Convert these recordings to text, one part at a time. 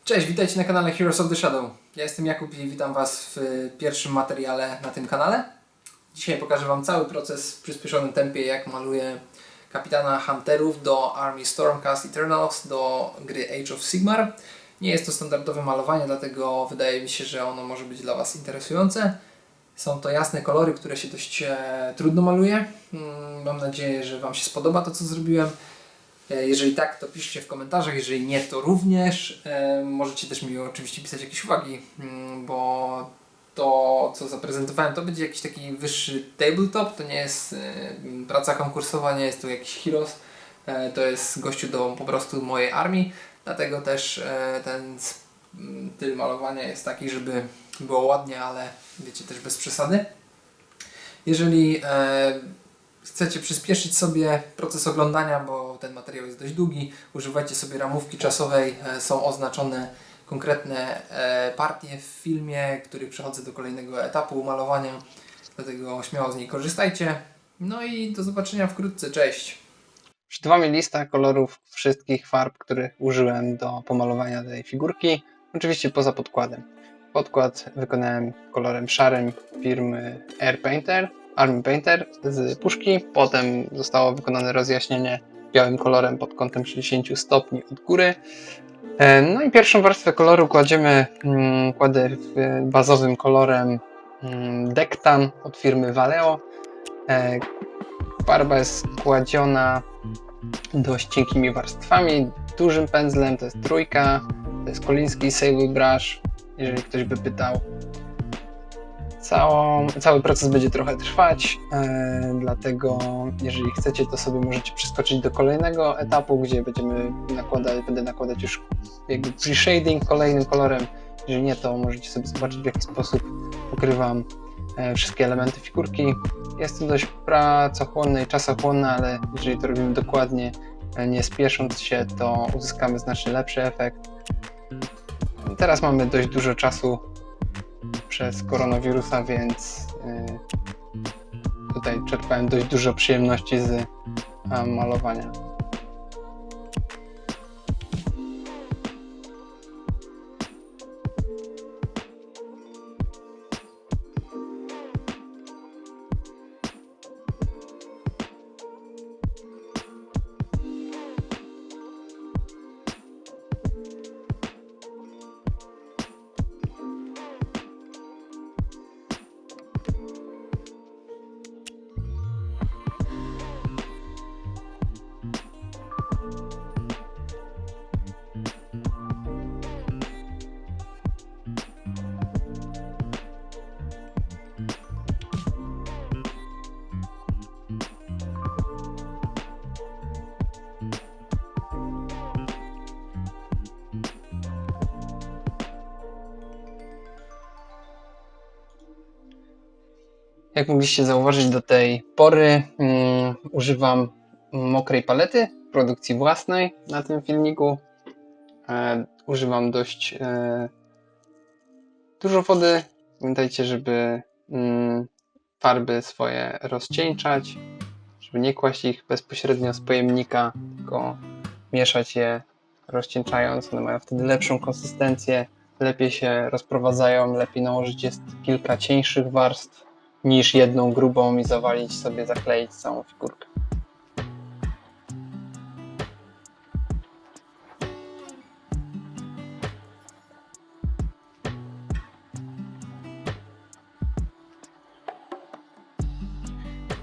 Cześć, witajcie na kanale Heroes of the Shadow. Ja jestem Jakub i witam Was w pierwszym materiale na tym kanale. Dzisiaj pokażę Wam cały proces w przyspieszonym tempie, jak maluję kapitana Hunterów do Army Stormcast Eternals, do gry Age of Sigmar. Nie jest to standardowe malowanie, dlatego wydaje mi się, że ono może być dla Was interesujące. Są to jasne kolory, które się dość trudno maluje. Mam nadzieję, że Wam się spodoba to, co zrobiłem. Jeżeli tak, to piszcie w komentarzach, jeżeli nie, to również. Możecie też mi oczywiście pisać jakieś uwagi, bo to, co zaprezentowałem, to będzie jakiś taki wyższy tabletop, to nie jest praca konkursowa, nie jest to jakiś Heroes, to jest gościu do po prostu mojej armii, dlatego też ten styl malowania jest taki, żeby było ładnie, ale wiecie, też bez przesady. Jeżeli chcecie przyspieszyć sobie proces oglądania, bo ten materiał jest dość długi, używajcie sobie ramówki czasowej, są oznaczone konkretne partie w filmie, który przechodzę do kolejnego etapu malowania, dlatego śmiało z niej korzystajcie. No i do zobaczenia wkrótce, cześć! Przed Wami lista kolorów wszystkich farb, których użyłem do pomalowania tej figurki, oczywiście poza podkładem. Podkład wykonałem kolorem szarym firmy Army Painter z puszki, potem zostało wykonane rozjaśnienie białym kolorem pod kątem 60 stopni od góry. No i pierwszą warstwę koloru kładę bazowym kolorem Dektan od firmy Vallejo. Farba jest kładziona dość cienkimi warstwami, dużym pędzlem, to jest trójka, to jest Koliński Sable Brush, jeżeli ktoś by pytał. Cały proces będzie trochę trwać, dlatego jeżeli chcecie, to sobie możecie przeskoczyć do kolejnego etapu, gdzie będę nakładać już jakby pre-shading kolejnym kolorem. Jeżeli nie, to możecie sobie zobaczyć, w jaki sposób ukrywam wszystkie elementy figurki. Jest to dość pracochłonne i czasochłonne, ale jeżeli to robimy dokładnie, nie spiesząc się, to uzyskamy znacznie lepszy efekt. Teraz mamy dość dużo czasu przez koronawirusa, więc tutaj czerpałem dość dużo przyjemności z malowania. Jak mogliście zauważyć do tej pory, używam mokrej palety produkcji własnej na tym filmiku. Używam dość dużo wody. Pamiętajcie, żeby farby swoje rozcieńczać, żeby nie kłaść ich bezpośrednio z pojemnika, tylko mieszać je rozcieńczając. One mają wtedy lepszą konsystencję, lepiej się rozprowadzają, lepiej nałożyć jest kilka cieńszych warstw niż jedną grubą i zakleić całą figurkę.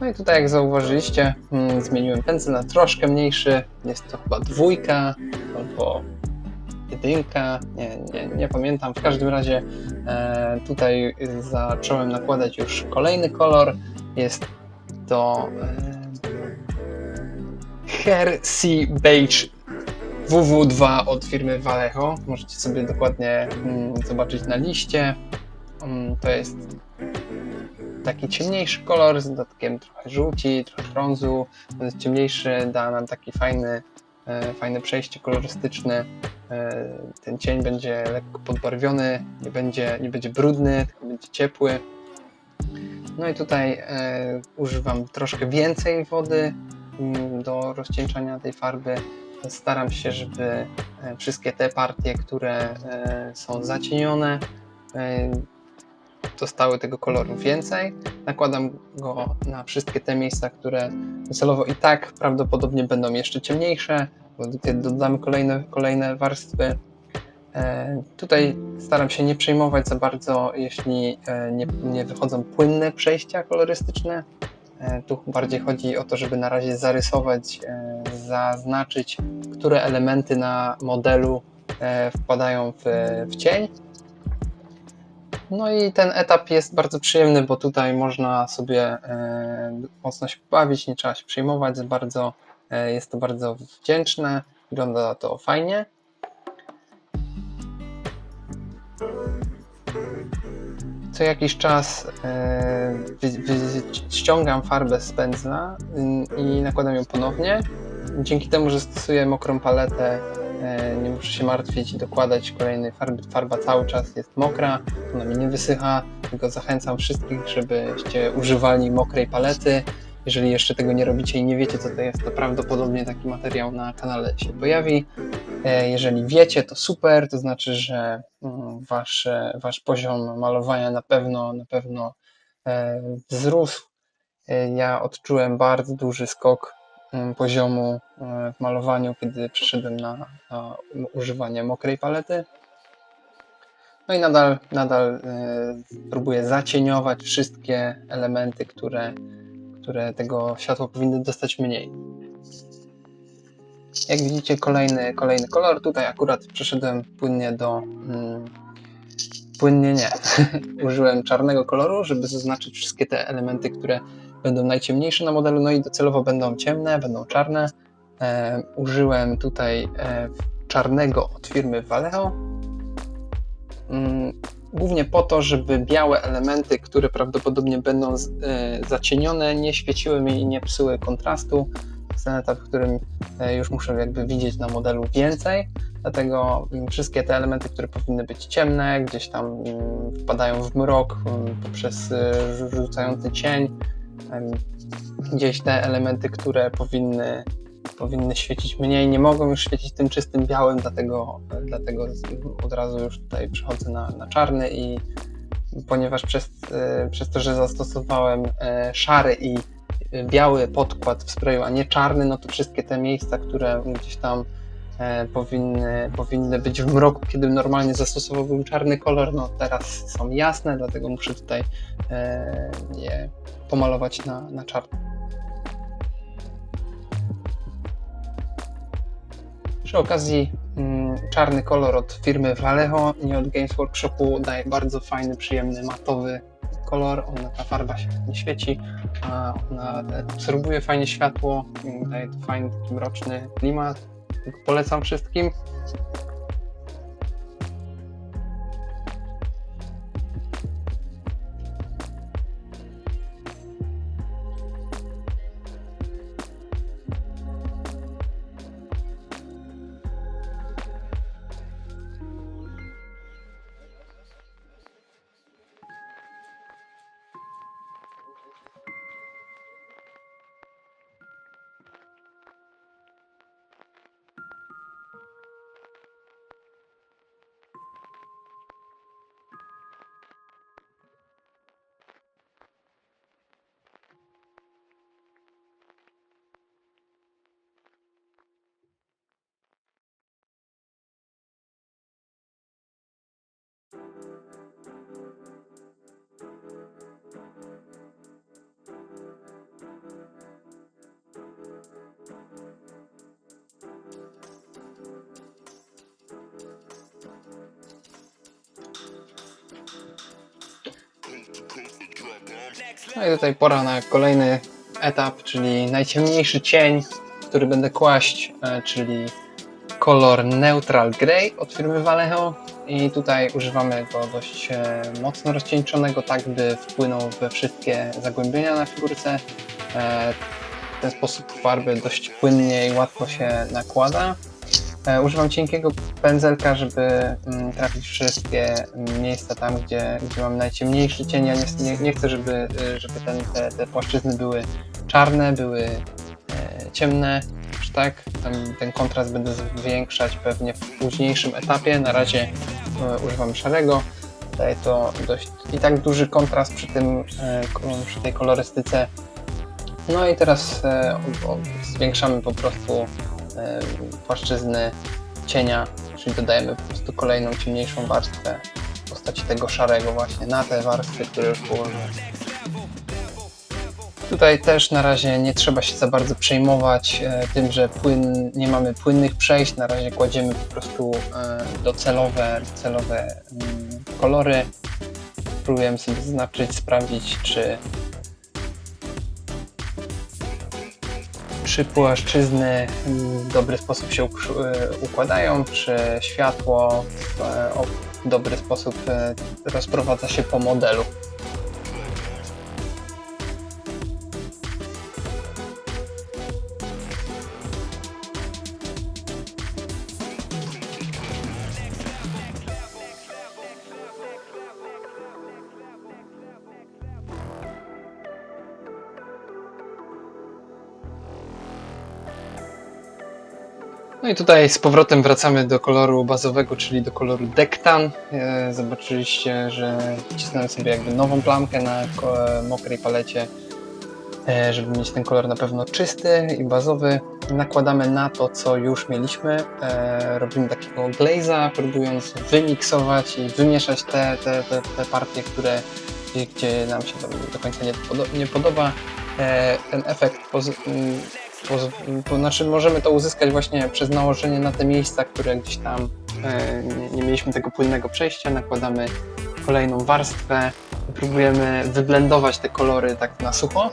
No i tutaj, jak zauważyliście, zmieniłem pędzel na troszkę mniejszy. Jest to chyba 2 albo 1, nie pamiętam. W każdym razie tutaj zacząłem nakładać już kolejny kolor. Jest to Hersi Beige WW2 od firmy Vallejo. Możecie sobie dokładnie zobaczyć na liście. To jest taki ciemniejszy kolor z dodatkiem trochę żółci, trochę brązu. Ten jest ciemniejszy, da nam taki fajne przejście kolorystyczne. Ten cień będzie lekko podbarwiony, nie będzie brudny, tylko będzie ciepły. No i tutaj używam troszkę więcej wody do rozcieńczania tej farby. staram się, żeby wszystkie te partie, które są zacienione, dostały tego koloru więcej. Nakładam go na wszystkie te miejsca, które docelowo i tak prawdopodobnie będą jeszcze ciemniejsze, bo tutaj dodamy kolejne warstwy. Tutaj staram się nie przejmować za bardzo, jeśli nie wychodzą płynne przejścia kolorystyczne. Tu bardziej chodzi o to, żeby na razie zarysować, zaznaczyć, które elementy na modelu wpadają w cień. No i ten etap jest bardzo przyjemny, bo tutaj można sobie mocno się bawić, nie trzeba się przejmować za bardzo. Jest to bardzo wdzięczne, wygląda to fajnie. Co jakiś czas ściągam farbę z pędzla i nakładam ją ponownie. Dzięki temu, że stosuję mokrą paletę, nie muszę się martwić i dokładać kolejnej farby. Farba cały czas jest mokra, ona mi nie wysycha, tylko zachęcam wszystkich, żebyście używali mokrej palety. Jeżeli jeszcze tego nie robicie i nie wiecie, co to jest, to prawdopodobnie taki materiał na kanale się pojawi. Jeżeli wiecie, to super, to znaczy, że wasz poziom malowania na pewno wzrósł. Ja odczułem bardzo duży skok poziomu w malowaniu, kiedy przeszedłem na używanie mokrej palety. No i nadal próbuję zacieniować wszystkie elementy, które tego światła powinny dostać mniej. Jak widzicie, kolejny kolor. Tutaj akurat przeszedłem płynnie do... Płynnie nie. Użyłem czarnego koloru, żeby zaznaczyć wszystkie te elementy, które będą najciemniejsze na modelu, no i docelowo będą ciemne, będą czarne. Użyłem tutaj czarnego od firmy Vallejo. Głównie po to, żeby białe elementy, które prawdopodobnie będą zacienione, nie świeciły mi i nie psuły kontrastu. To jest ten etap, w którym już muszę jakby widzieć na modelu więcej, dlatego wszystkie te elementy, które powinny być ciemne, gdzieś tam wpadają w mrok poprzez rzucający cień, gdzieś te elementy, które powinny świecić mniej, nie mogą już świecić tym czystym białym, dlatego od razu już tutaj przechodzę na czarny i ponieważ przez to, że zastosowałem szary i biały podkład w sprayu, a nie czarny, no to wszystkie te miejsca, które gdzieś tam powinny być w mroku, kiedy normalnie zastosowałbym czarny kolor, no teraz są jasne, dlatego muszę tutaj je pomalować na czarno. Przy okazji czarny kolor od firmy Vallejo, nie od Games Workshopu, daje bardzo fajny, przyjemny, matowy kolor. Ta farba się nie świeci, a ona absorbuje fajnie światło, daje to fajny, taki mroczny klimat. Polecam wszystkim. No i tutaj pora na kolejny etap, czyli najciemniejszy cień, który będę kłaść, czyli kolor Neutral Grey od firmy Vallejo. I tutaj używamy go dość mocno rozcieńczonego, tak by wpłynął we wszystkie zagłębienia na figurce. W ten sposób farby dość płynnie i łatwo się nakłada. Używam cienkiego pędzelka, żeby trafić wszystkie miejsca tam, gdzie mam najciemniejszy cień. Ja nie chcę, żeby te płaszczyzny były czarne, były ciemne, czy tak? Ten kontrast będę zwiększać pewnie w późniejszym etapie. Na razie używam szarego. Daje to dość i tak duży kontrast przy tej kolorystyce. No i teraz zwiększamy po prostu płaszczyzny cienia, czyli dodajemy po prostu kolejną ciemniejszą warstwę w postaci tego szarego właśnie na te warstwy, które już położyłem. Tutaj też na razie nie trzeba się za bardzo przejmować tym, że nie mamy płynnych przejść. Na razie kładziemy po prostu docelowe kolory. Próbujemy sobie zaznaczyć, sprawdzić, czy płaszczyzny w dobry sposób się układają, czy światło w dobry sposób rozprowadza się po modelu. No i tutaj z powrotem wracamy do koloru bazowego, czyli do koloru Dektan. Zobaczyliście, że wcisnąłem sobie jakby nową plamkę na mokrej palecie, żeby mieć ten kolor na pewno czysty i bazowy. Nakładamy na to, co już mieliśmy. Robimy takiego glaze'a, próbując wymiksować i wymieszać te partie, gdzie nam się do końca nie podoba. Ten efekt znaczy możemy to uzyskać właśnie przez nałożenie na te miejsca, które gdzieś tam nie mieliśmy tego płynnego przejścia. Nakładamy kolejną warstwę i próbujemy wyblendować te kolory tak na sucho.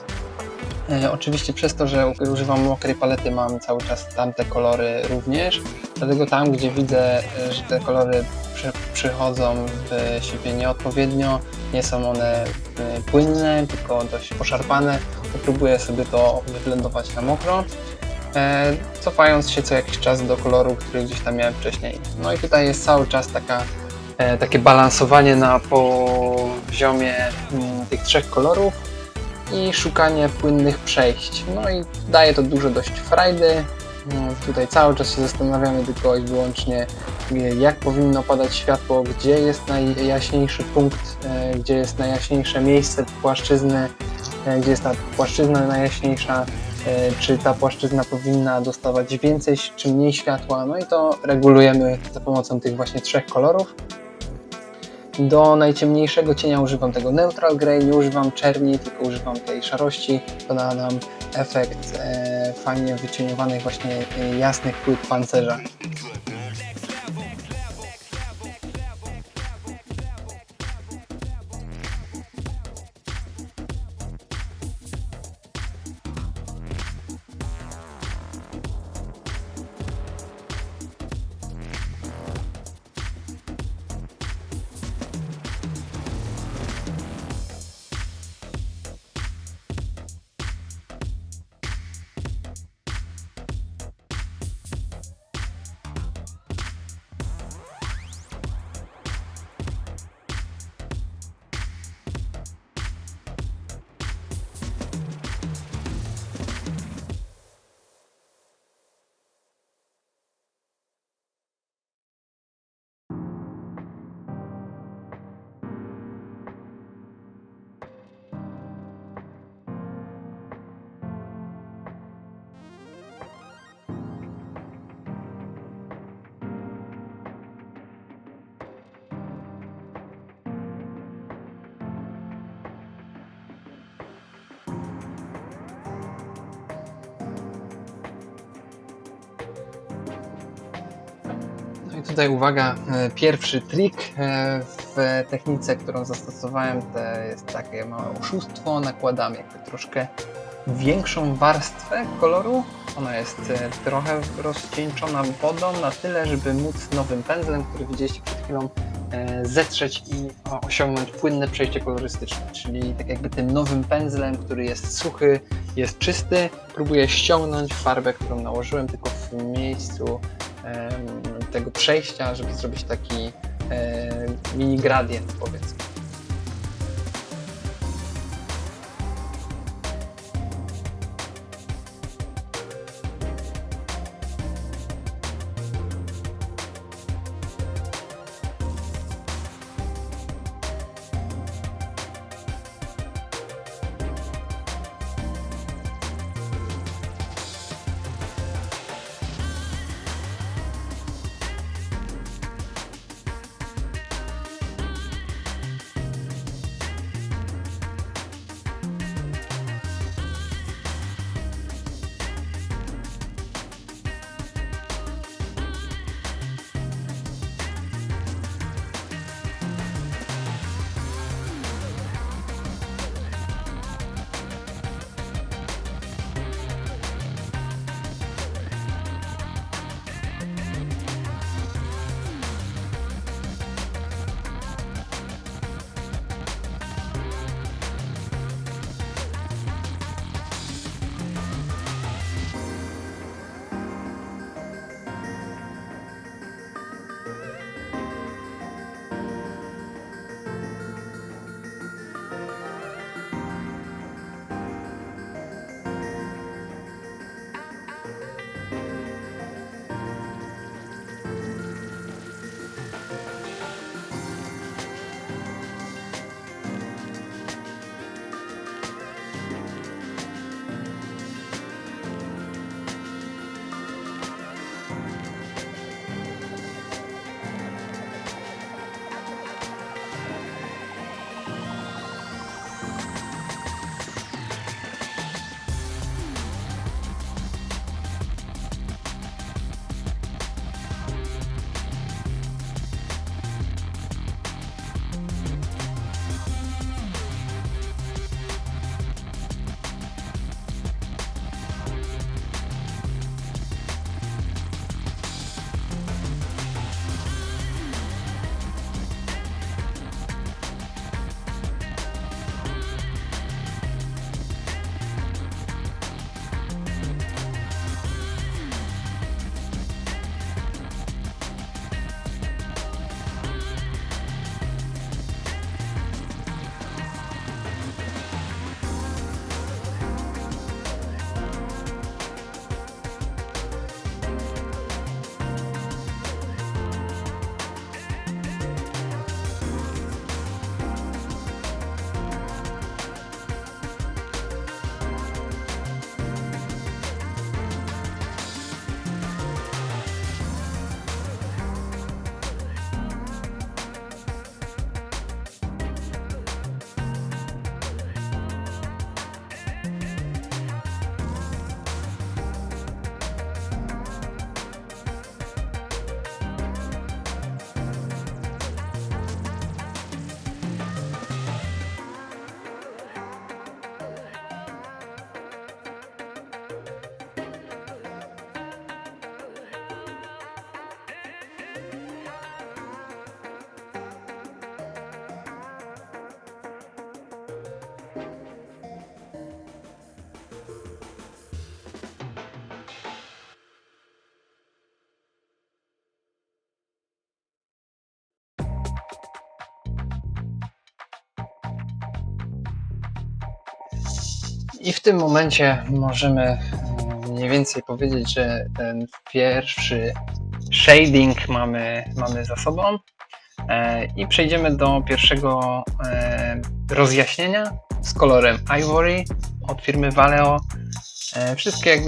Oczywiście przez to, że używam mokrej palety, mam cały czas tamte kolory również, dlatego tam, gdzie widzę, że te kolory przychodzą w siebie nieodpowiednio, nie są one płynne, tylko dość poszarpane, to próbuję sobie to wyblendować na mokro, cofając się co jakiś czas do koloru, który gdzieś tam miałem wcześniej. No i tutaj jest cały czas takie balansowanie na poziomie tych trzech kolorów i szukanie płynnych przejść. No i daje to dużo dość frajdy. Tutaj cały czas się zastanawiamy tylko i wyłącznie, jak powinno padać światło, gdzie jest najjaśniejszy punkt, gdzie jest najjaśniejsze miejsce płaszczyzny, gdzie jest ta płaszczyzna najjaśniejsza, czy ta płaszczyzna powinna dostawać więcej czy mniej światła. No i to regulujemy za pomocą tych właśnie trzech kolorów. Do najciemniejszego cienia używam tego Neutral Grey, nie używam czerni, tylko używam tej szarości. To da nam efekt fajnie wycieniowanych właśnie jasnych płyt pancerza. No i tutaj uwaga, pierwszy trik w technice, którą zastosowałem, to jest takie małe oszustwo. Nakładam jakby troszkę większą warstwę koloru. Ona jest trochę rozcieńczona wodą na tyle, żeby móc nowym pędzlem, który widzieliście przed chwilą, zetrzeć i osiągnąć płynne przejście kolorystyczne. Czyli tak jakby tym nowym pędzlem, który jest suchy, jest czysty, próbuję ściągnąć farbę, którą nałożyłem, tylko w miejscu tego przejścia, żeby zrobić taki mini gradient, powiedzmy. I w tym momencie możemy mniej więcej powiedzieć, że ten pierwszy shading mamy za sobą i przejdziemy do pierwszego rozjaśnienia z kolorem Ivory od firmy Vallejo. Wszystkie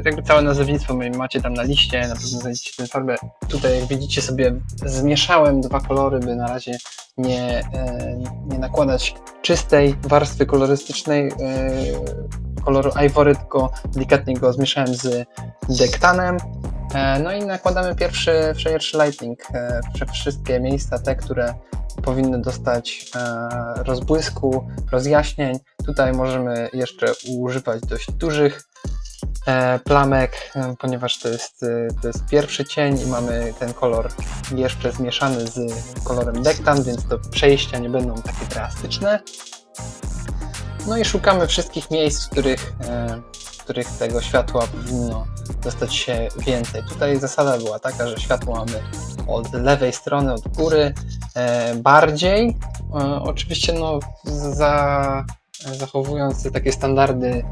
jakby całe nazewnictwo macie tam na liście, na pewno znajdziecie tę farbę. Tutaj jak widzicie sobie zmieszałem dwa kolory, by na razie nie nakładać czystej warstwy kolorystycznej koloru Ivory, tylko delikatnie go zmieszałem z dektanem. No i nakładamy pierwszy lighting. Wszystkie miejsca te, które powinny dostać rozbłysku, rozjaśnień. Tutaj możemy jeszcze używać dość dużych plamek, ponieważ to jest pierwszy cień i mamy ten kolor jeszcze zmieszany z kolorem dektan, więc te przejścia nie będą takie drastyczne. No i szukamy wszystkich miejsc, w których tego światła powinno dostać się więcej. Tutaj zasada była taka, że światło mamy od lewej strony, od góry bardziej. Oczywiście zachowując takie standardy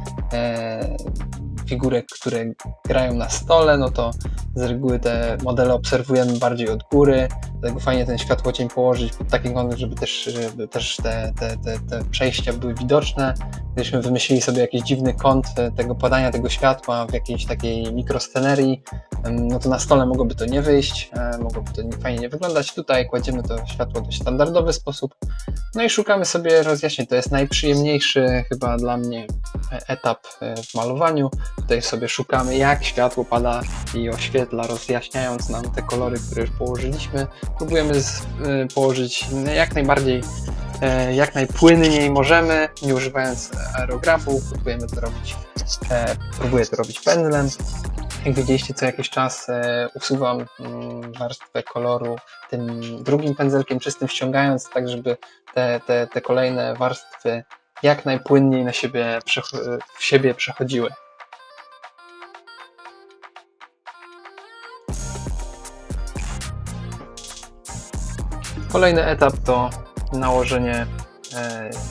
figurek, które grają na stole, no to z reguły te modele obserwujemy bardziej od góry, dlatego fajnie ten światłocień położyć pod taki kąt, żeby też te przejścia były widoczne. Gdybyśmy wymyślili sobie jakiś dziwny kąt tego padania tego światła w jakiejś takiej mikroscenerii, no to na stole mogłoby to nie wyjść, mogłoby to fajnie nie wyglądać. Tutaj kładziemy to światło w dość standardowy sposób, no i szukamy sobie rozjaśnień. To jest najprzyjemniejszy chyba dla mnie etap w malowaniu. Tutaj sobie szukamy, jak światło pada i oświetla, rozjaśniając nam te kolory, które już położyliśmy. Próbujemy położyć jak najpłynniej możemy, nie używając aerografu. Próbuję to robić pędzlem. Jak widzieliście, co jakiś czas usuwam warstwę koloru tym drugim pędzelkiem czystym, ściągając tak, żeby te kolejne warstwy jak najpłynniej w siebie przechodziły. Kolejny etap to nałożenie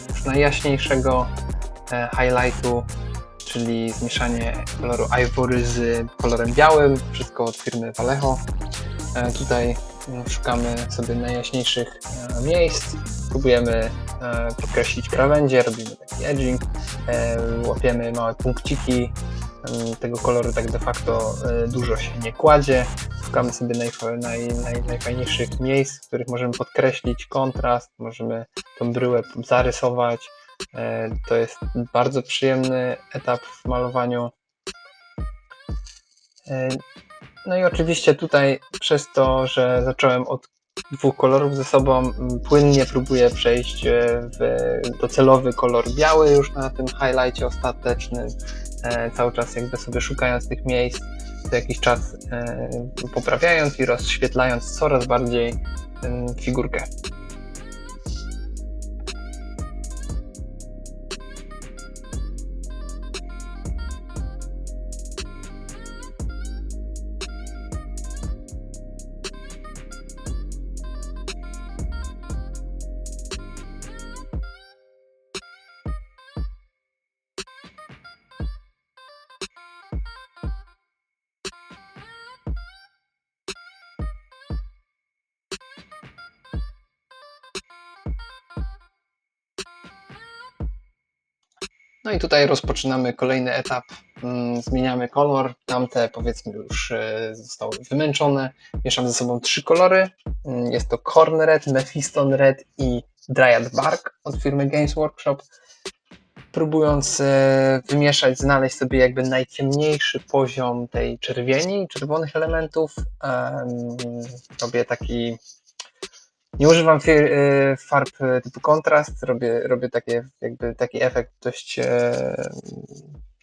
już najjaśniejszego highlightu, czyli zmieszanie koloru Ivory z kolorem białym, wszystko od firmy Vallejo. Tutaj szukamy sobie najjaśniejszych miejsc, próbujemy podkreślić krawędzie, robimy taki edging, łapiemy małe punkciki, tego koloru tak de facto dużo się nie kładzie. Szukamy sobie najfajniejszych miejsc, w których możemy podkreślić kontrast, możemy tą bryłę zarysować. To jest bardzo przyjemny etap w malowaniu. No i oczywiście tutaj przez to, że zacząłem od dwóch kolorów ze sobą, płynnie próbuję przejść w docelowy kolor biały już na tym highlightie ostatecznym, cały czas jakby sobie szukając tych miejsc, co jakiś czas poprawiając i rozświetlając coraz bardziej figurkę. No i tutaj rozpoczynamy kolejny etap, zmieniamy kolor, tamte powiedzmy już zostały wymęczone, mieszam ze sobą trzy kolory, jest to Corn Red, Mephiston Red i Dryad Bark od firmy Games Workshop. Próbując wymieszać, znaleźć sobie jakby najciemniejszy poziom tej czerwieni, czerwonych elementów, robię taki... Nie używam farb typu kontrast, robię taki efekt dość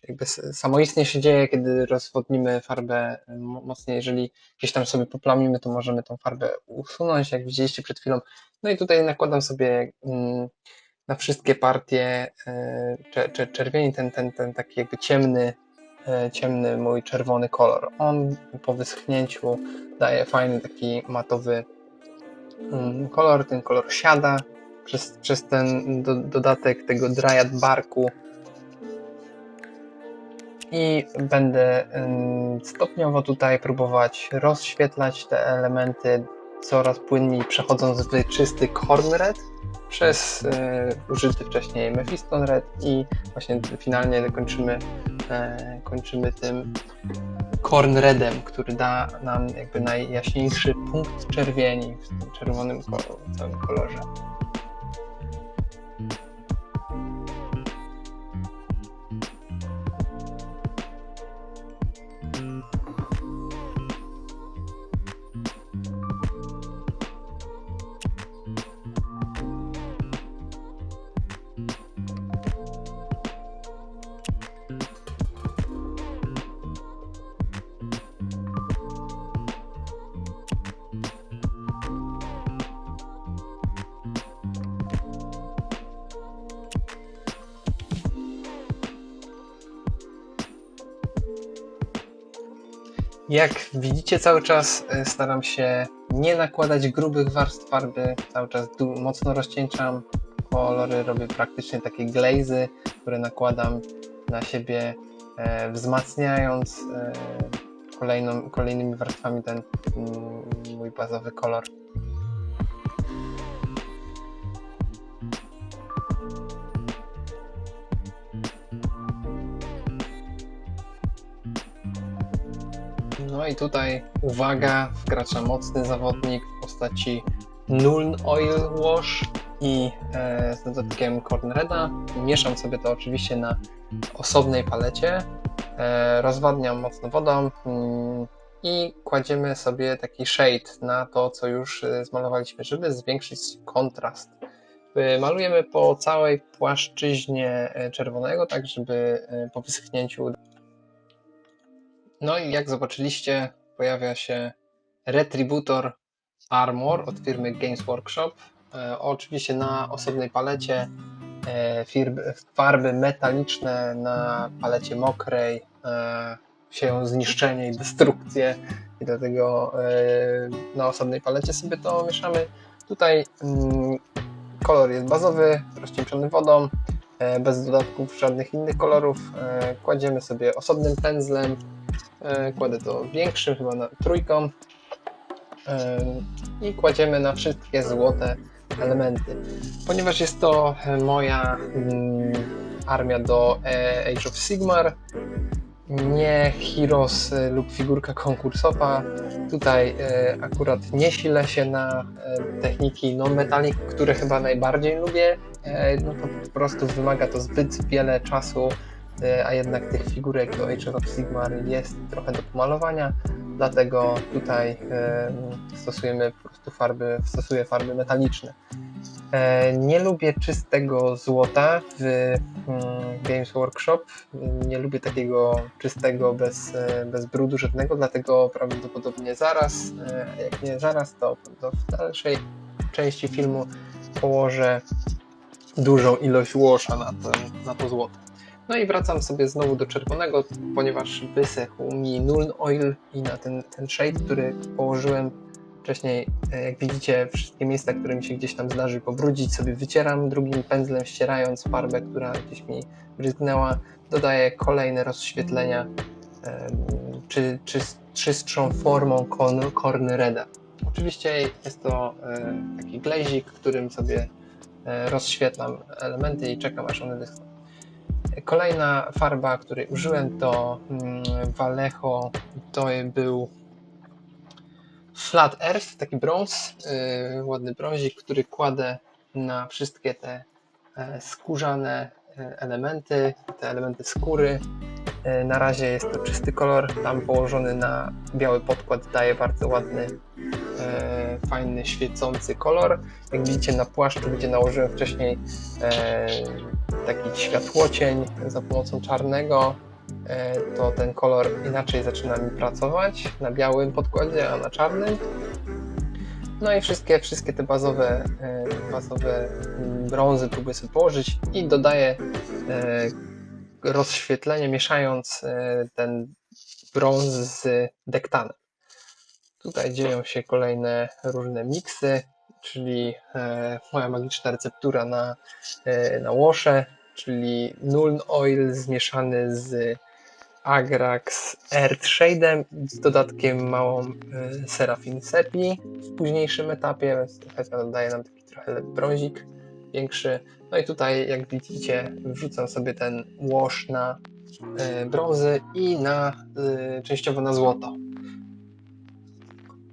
jakby samoistnie się dzieje, kiedy rozwodnimy farbę mocniej. Jeżeli gdzieś tam sobie poplamimy, to możemy tą farbę usunąć, jak widzieliście przed chwilą. No i tutaj nakładam sobie na wszystkie partie czerwieni ten taki jakby ciemny mój czerwony kolor. On po wyschnięciu daje fajny taki matowy kolor, ten kolor siada przez ten dodatek tego Dryad Barku. i będę stopniowo tutaj próbować rozświetlać te elementy coraz płynniej, przechodząc w czysty Corn Red przez użyty wcześniej Mephiston Red i właśnie finalnie kończymy tym Corn Redem, który da nam jakby najjaśniejszy punkt czerwieni w tym czerwonym całym kolorze. Jak widzicie, cały czas staram się nie nakładać grubych warstw farby, cały czas mocno rozcieńczam kolory, robię praktycznie takie glazy, które nakładam na siebie, wzmacniając kolejnymi warstwami ten mój bazowy kolor. No i tutaj uwaga, wkracza mocny zawodnik w postaci Nuln Oil Wash i z dodatkiem Corn Reda. Mieszam sobie to oczywiście na osobnej palecie, rozwadniam mocno wodą i kładziemy sobie taki shade na to, co już zmalowaliśmy, żeby zwiększyć kontrast. Malujemy po całej płaszczyźnie czerwonego, tak żeby po wyschnięciu. No i jak zobaczyliście, pojawia się Retributor Armor od firmy Games Workshop. Oczywiście na osobnej palecie, farby metaliczne na palecie mokrej, sieją zniszczenie i destrukcję i dlatego na osobnej palecie sobie to mieszamy. Tutaj kolor jest bazowy, rozcieńczony wodą, bez dodatków żadnych innych kolorów. Kładziemy sobie osobnym pędzlem, kładę to większym, chyba na trójką, i kładziemy na wszystkie złote elementy. Ponieważ jest to moja armia do Age of Sigmar, nie Heroes lub figurka konkursowa, tutaj akurat nie silę się na techniki non-metallic, które chyba najbardziej lubię, no to po prostu wymaga to zbyt wiele czasu, a jednak tych figurek do Age of Sigmar jest trochę do pomalowania, dlatego tutaj stosuję farby metaliczne. Nie lubię czystego złota w Games Workshop, nie lubię takiego czystego bez brudu żadnego, dlatego prawdopodobnie zaraz, jak nie zaraz, to w dalszej części filmu położę dużą ilość washa na to złoto. No i wracam sobie znowu do czerwonego, ponieważ wysechł mi Nuln Oil i na ten shade, który położyłem wcześniej, jak widzicie, wszystkie miejsca, które mi się gdzieś tam zdarzy pobrudzić, sobie wycieram drugim pędzlem, ścierając farbę, która gdzieś mi bryzgnęła. Dodaję kolejne rozświetlenia czystszą formą Corn Reda. Oczywiście jest to taki glazik, którym sobie rozświetlam elementy i czekam, aż one wyschną. Kolejna farba, której użyłem, to Vallejo, to był Flat Earth, taki brąz, ładny brązik, który kładę na wszystkie te skórzane elementy, te elementy skóry. Na razie jest to czysty kolor, tam położony na biały podkład daje bardzo ładny, fajny, świecący kolor. Jak widzicie na płaszczu, gdzie nałożyłem wcześniej taki światłocień za pomocą czarnego, to ten kolor inaczej zaczyna mi pracować na białym podkładzie, a na czarnym. No i wszystkie te bazowe brązy próbuję sobie położyć i dodaję rozświetlenie, mieszając ten brąz z dektanem. Tutaj dzieją się kolejne różne miksy, czyli moja magiczna receptura na łosze, czyli Nuln Oil zmieszany z Agrax Earth Shade'em z dodatkiem małą Seraphim Sepi w późniejszym etapie, więc to daje nam taki trochę brązik większy. No i tutaj, jak widzicie, wrzucam sobie ten wash na brązy i częściowo na złoto.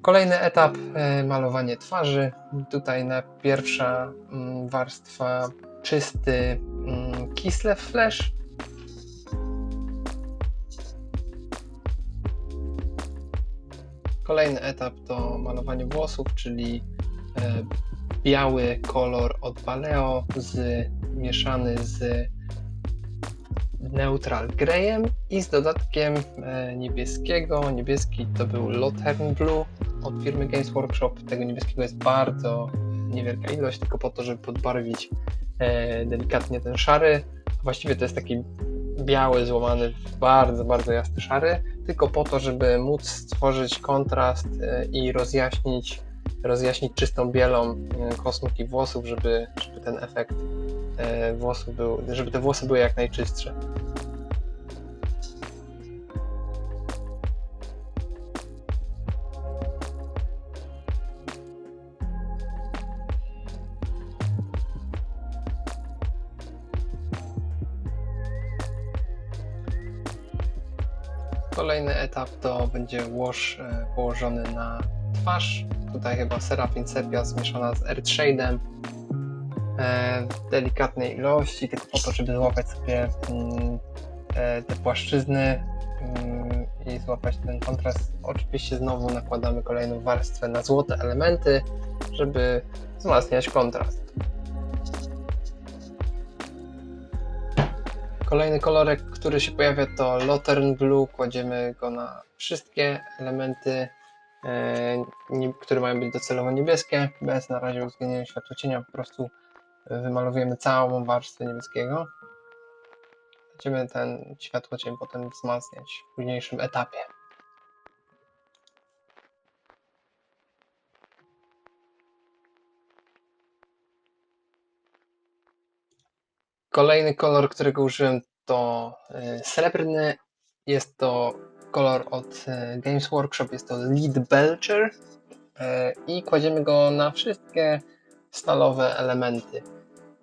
Kolejny etap, malowanie twarzy. Tutaj pierwsza warstwa czysty Kislev Flash. Kolejny etap to malowanie włosów, czyli biały kolor od Baleo mieszany z Neutral Greyem i z dodatkiem niebieskiego. Niebieski to był Lothern Blue od firmy Games Workshop. Tego niebieskiego jest bardzo niewielka ilość, tylko po to, żeby podbarwić delikatnie ten szary. Właściwie to jest taki biały złamany w bardzo, bardzo jasny szary, tylko po to, żeby móc stworzyć kontrast i rozjaśnić czystą bielą kosmyki włosów, żeby ten efekt włosów żeby te włosy były jak najczystsze. Kolejny etap to będzie wash położony na twarz. Tutaj chyba Seraphim Sepia zmieszana z Earth Shade'em w delikatnej ilości, tylko po to, żeby złapać sobie te płaszczyzny i złapać ten kontrast. Oczywiście znowu nakładamy kolejną warstwę na złote elementy, żeby wzmacniać kontrast. Kolejny kolorek, który się pojawia, to Lothern Blue. Kładziemy go na wszystkie elementy, które mają być docelowo niebieskie, bez na razie uwzględnienia światła cienia. Po prostu wymalowujemy całą warstwę niebieskiego. Będziemy ten światło cień potem wzmacniać w późniejszym etapie. Kolejny kolor, którego użyłem, to srebrny. Jest to kolor od Games Workshop, jest to Lead Belcher i kładziemy go na wszystkie stalowe elementy.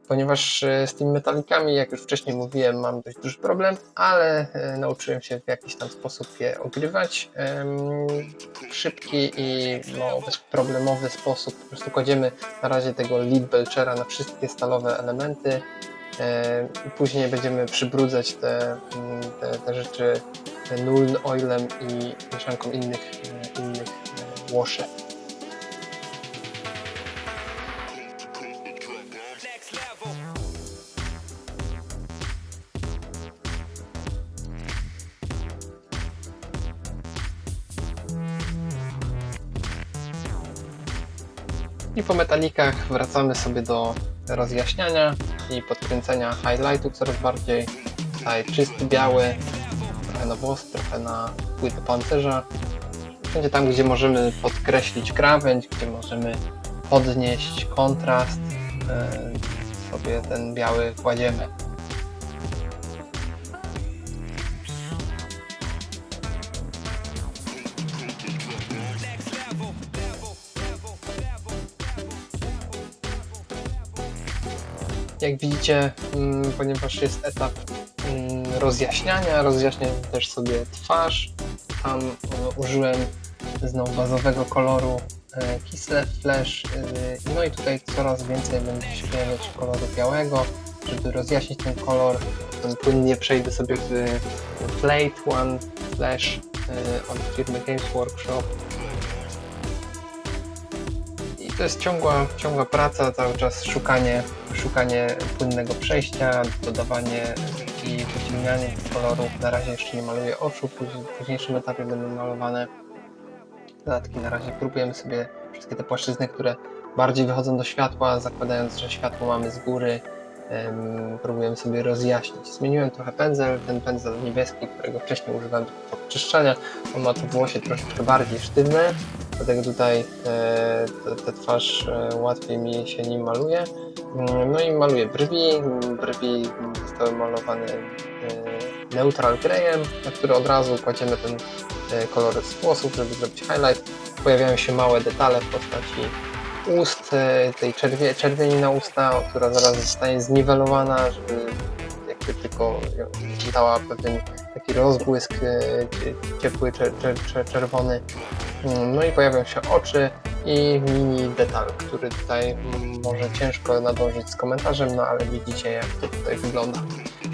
Ponieważ z tymi metalikami, jak już wcześniej mówiłem, mam dość duży problem, ale nauczyłem się w jakiś tam sposób je ogrywać w szybki i bezproblemowy sposób. Po prostu kładziemy na razie tego Lead Belchera na wszystkie stalowe elementy. Później będziemy przybrudzać te rzeczy Nuln Oilem i mieszanką innych waszy. I po metalikach wracamy sobie do rozjaśniania i podkręcenia highlightu coraz bardziej. Tutaj czysty biały, trochę na włos, trochę na płytę pancerza. Wszędzie tam, gdzie możemy podkreślić krawędź, gdzie możemy podnieść kontrast, sobie ten biały kładziemy. Jak widzicie, ponieważ jest etap rozjaśniania, rozjaśniam też sobie twarz. Tam użyłem znowu bazowego koloru Kislev Flash. No i tutaj coraz więcej będzie się pojawiać koloru białego, żeby rozjaśnić ten kolor. Płynnie przejdę sobie w Plate One Flash od firmy Games Workshop. I to jest ciągła praca, cały czas szukanie płynnego przejścia, dodawanie i wyciemnianie tych kolorów. Na razie jeszcze nie maluję oczu, w późniejszym etapie będą malowane dodatki. Na razie próbujemy sobie wszystkie te płaszczyzny, które bardziej wychodzą do światła, zakładając, że światło mamy z góry, próbujemy sobie rozjaśnić. Zmieniłem trochę pędzel, ten pędzel niebieski, którego wcześniej używałem do podczyszczania, on ma to włosie troszeczkę bardziej sztywne, dlatego tutaj tę twarz łatwiej mi się nim maluje. No i maluję brwi zostały malowane neutral greyem, na który od razu kładziemy ten kolor z włosów, żeby zrobić highlight. Pojawiają się małe detale w postaci ust, tej czerwieni na usta, która zaraz zostanie zniwelowana, żeby jakby tylko dała pewien taki rozbłysk ciepły, czerwony. No i pojawią się oczy i mini detal, który tutaj może ciężko nadążyć z komentarzem, no ale widzicie, jak to tutaj wygląda.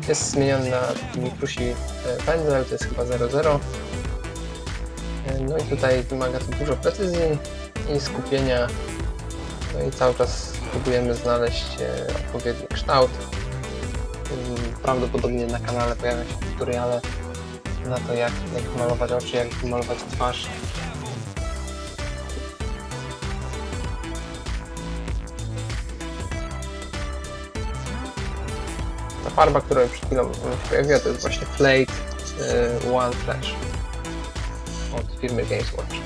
Jest zmieniony na mikrusi pędzel, to jest chyba 00. No i tutaj wymaga to dużo precyzji i skupienia. No i cały czas próbujemy znaleźć odpowiedni kształt. Prawdopodobnie na kanale pojawią się tutoriale na to, jak malować oczy, jak malować twarz. Ta farba, która przed chwilą się pojawiła, to jest właśnie Flake One Flash od firmy Games Workshop.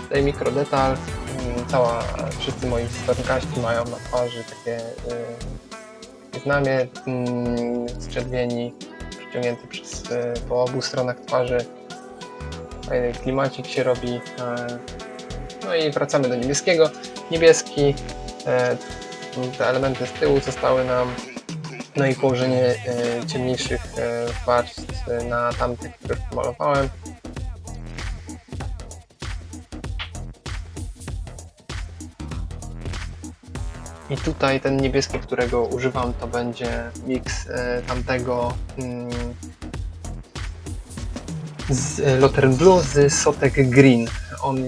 Tutaj mikrodetal. Wszyscy moi stormkaści mają na twarzy takie znamie z czerwieni przyciągnięte po obu stronach twarzy. Fajny klimacik się robi. No i wracamy do niebieskiego. Niebieski, te elementy z tyłu zostały nam, no i położenie ciemniejszych warstw na tamtych, które pomalowałem. I tutaj ten niebieski, którego używam, to będzie miks tamtego z Lothern Blue z Sotek Green. On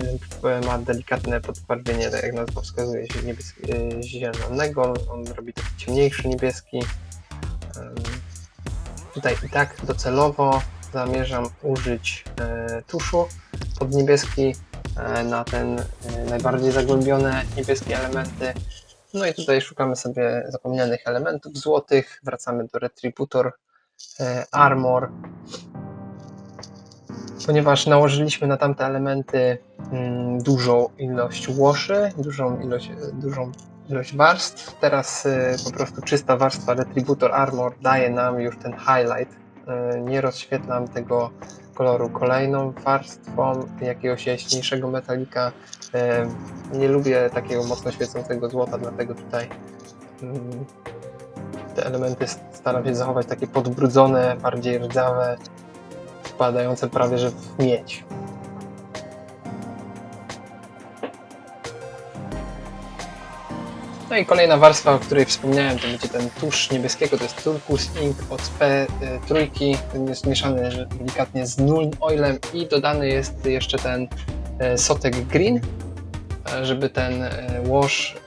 ma delikatne podbarwienie, tak jak nazwa wskazuje, zielonego. On robi taki ciemniejszy niebieski. Tutaj i tak docelowo zamierzam użyć tuszu pod niebieski na ten najbardziej zagłębione niebieskie elementy. No i tutaj szukamy sobie zapomnianych elementów złotych, wracamy do Retributor Armor. Ponieważ nałożyliśmy na tamte elementy dużą ilość łoszy, dużą ilość warstw, teraz po prostu czysta warstwa Retributor Armor daje nam już ten highlight. Nie rozświetlam tego koloru kolejną warstwą jakiegoś jaśniejszego metalika. Nie lubię takiego mocno świecącego złota, dlatego tutaj te elementy staram się zachować takie podbrudzone, bardziej rdzawe, wpadające prawie że w miedź. No i kolejna warstwa, o której wspomniałem, to będzie ten tusz niebieskiego, to jest Turquoise Ink od P3, ten jest mieszany delikatnie z Nuln Oilem i dodany jest jeszcze ten Sotek Green, żeby ten wash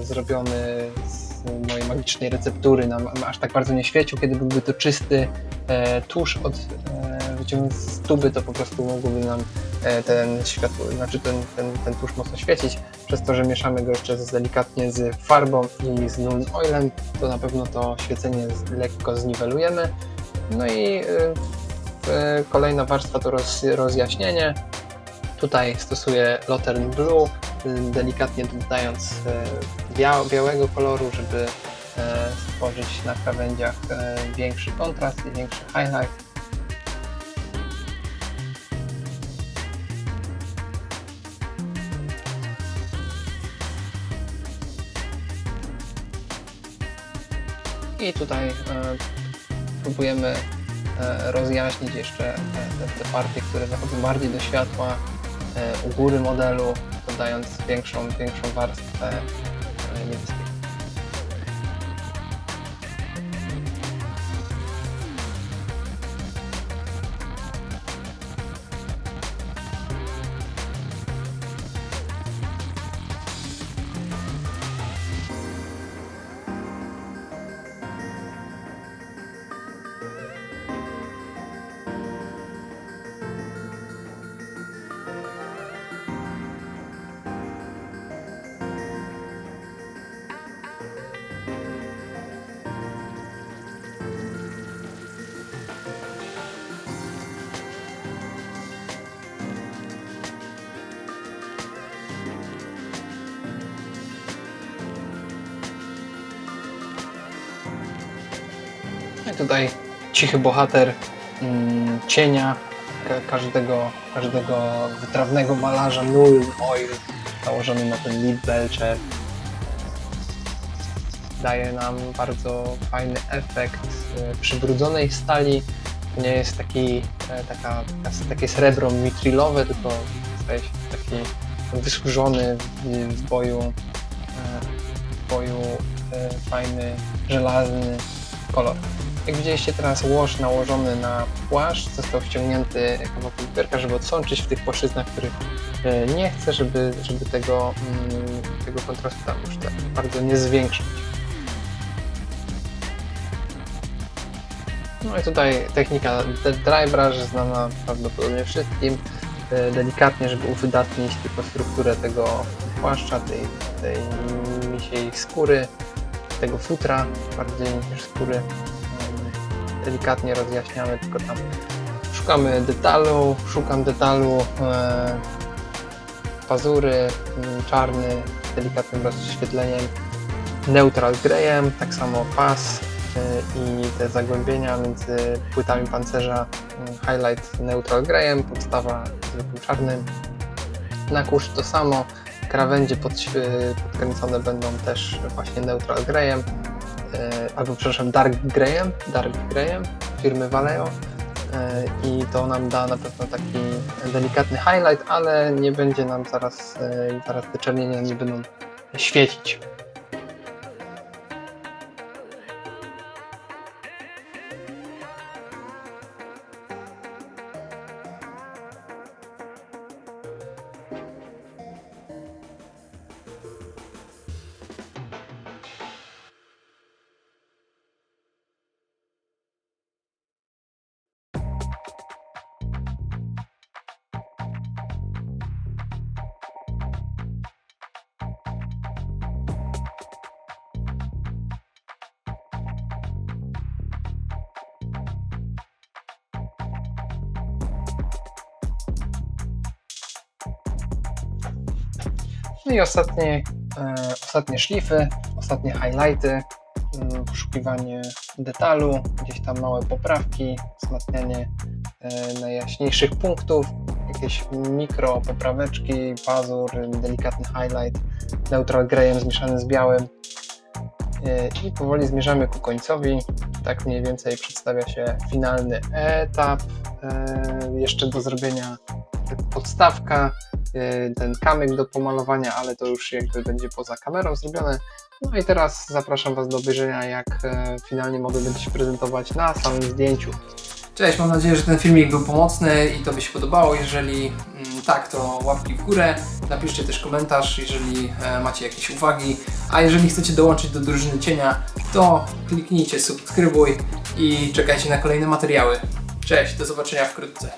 zrobiony z mojej magicznej receptury nam aż tak bardzo nie świecił. Kiedy byłby to czysty tusz wyciągnięty z tuby, to po prostu mógłby nam ten tusz mocno świecić. Przez to, że mieszamy go jeszcze delikatnie z farbą i z Nuln Oilem, to na pewno to świecenie lekko zniwelujemy. No i kolejna warstwa to rozjaśnienie. Tutaj stosuję Lothern Blue, delikatnie dodając białego koloru, żeby stworzyć na krawędziach większy kontrast i większy highlight. I tutaj próbujemy rozjaśnić jeszcze te partie, które wychodzą bardziej do światła u góry modelu, dodając większą warstwę niebieskiego. I tutaj cichy bohater cienia każdego wytrawnego malarza Null Oil nałożony na ten lip belcher. Daje nam bardzo fajny efekt przybrudzonej stali. To nie jest takie srebro mitrilowe, tylko staje się taki wysłużony w boju fajny, żelazny kolor. Jak widzieliście teraz łoż nałożony na płaszcz, został wciągnięty kawałek literka, żeby odsączyć w tych płaszczyznach, których nie chcę, żeby tego kontrastu tam już tak bardzo nie zwiększyć. No i tutaj technika dry brush, znana prawdopodobnie wszystkim. Delikatnie, żeby uwydatnić tylko strukturę tego płaszcza, tej misiej skóry, tego futra bardziej niż skóry. Delikatnie rozjaśniamy, tylko tam szukam detalu, pazury, czarny, delikatnym rozświetleniem, neutral greyem, tak samo pas i te zagłębienia między płytami pancerza, highlight neutral greyem, podstawa zwykłym czarnym. Na kurz to samo, krawędzie podkręcone będą też właśnie neutral greyem, albo przepraszam dark greyem firmy Vallejo, i to nam da na pewno taki delikatny highlight, ale nie będzie nam zaraz te czernienia nie będą świecić. No i ostatnie szlify, ostatnie highlighty, poszukiwanie detalu, gdzieś tam małe poprawki, wzmacnianie najjaśniejszych punktów, jakieś mikro popraweczki, pazur, delikatny highlight, neutral greyem zmieszany z białym i powoli zmierzamy ku końcowi. Tak mniej więcej przedstawia się finalny etap. Jeszcze do zrobienia podstawka, ten kamyk do pomalowania, ale to już jakby będzie poza kamerą zrobione. No i teraz zapraszam Was do obejrzenia, jak finalnie model będzie się prezentować na samym zdjęciu. Cześć, mam nadzieję, że ten filmik był pomocny i Tobie się podobało. Jeżeli tak, to łapki w górę. Napiszcie też komentarz, jeżeli macie jakieś uwagi. A jeżeli chcecie dołączyć do drużyny cienia, to kliknijcie subskrybuj i czekajcie na kolejne materiały. Cześć, do zobaczenia wkrótce.